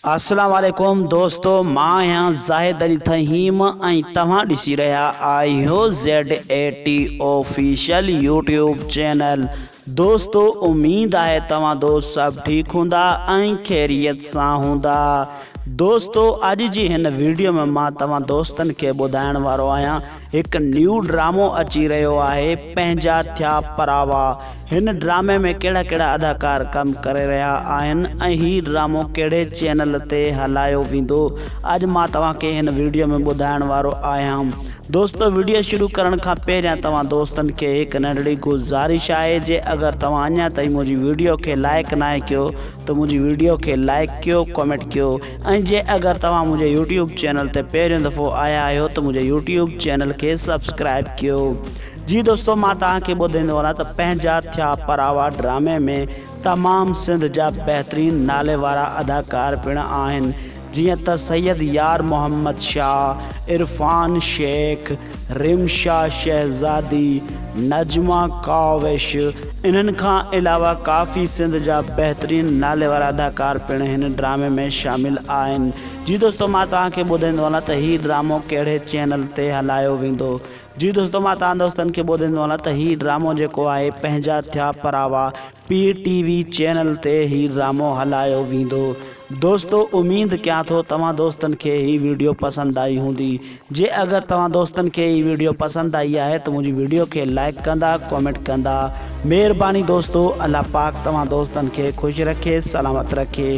अस्सलाम वालेकुम दोस्तों, मां यहाँ ज़ाहिद अली थहीम ऐं तव्हां ॾिसी रहिया आहियो Z80 ऑफिशियल यूट्यूब चैनल। दोस्तों उम्मीद है तव्हां दोस्त सब ठीक हूंदा ऐं खैरियत सां हूंदा। दोस्तों अॼु जी हिन वीडियो में मां तव्हां दोस्तन के ॿुधाइण वारो आहियां एक न्यू ड्रामो अची रहियो आहे, पंहिंजा थिया परावा। हिन ड्रामे में कहिड़ा कहिड़ा अदाकार कम करे रहिया आहिनि ऐं हीउ ड्रामो कहिड़े चैनल ते हलायो वेंदो, अॼु मां तव्हांखे हिन वीडियो में ॿुधाइण वारो आहियां। दोस्तों वीडियो शुरू करण खां पहिरियां तव्हां दोस्तन के एक नंढड़ी गुज़ारिश है, जे अगर तव्हां अञा ताईं मुंहिंजी वीडियो के लाइक ना कयो तो मुंहिंजी वीडियो के लाइक कयो, कमेंट कयो ऐं जे अगर तव्हां मुंहिंजे यूट्यूब चैनल ते पहिरियों दफ़ो आया आहियो तो मुंहिंजे यूट्यूब चैनल के सब्सक्राइब कयो। जी दोस्तों मां तव्हांखे ॿुधाईंदो वञा त पंहिंजा थिया परावा ड्रामे में तमाम सिंध जा बेहतरीन नाले वारा अदाकार पिण आहिनि, जियां त सैयद यार मोहम्मद शाह, इरफान शेख, रिमशा शहजादी, नजमा काविश। इन्हनि खां अलावा काफ़ी सिंध जा बेहतरीन नाले वारा अदाकार पिण हिन ड्रामे में शामिल आहिनि। जी दोस्तों मां तव्हांखे ॿुधाईंदो वञा त हीउ ड्रामो कहिड़े चैनल ते हलायो वेंदो। जी दोस्तों मां तव्हां दोस्तन के ॿुधाईंदो वञा त हीउ ड्रामो जेको आहे पंहिंजा थिया परावा PTV चैनल ते हीउ ड्रामो हलायो वेंदो। दोस्तों उम्मीद कयां थो तव्हां दोस्तन के ही वीडियो पसंद आई हूंदी। जे अगर तव्हां दोस्तन के ही वीडियो पसंद आई है तो मुझी वीडियो के लाइक कंदा, कमेंट कंदा। मेहरबानी दोस्तों, अल्लाह पाक तव्हां दोस्तन के खुश रखे, सलामत रखे।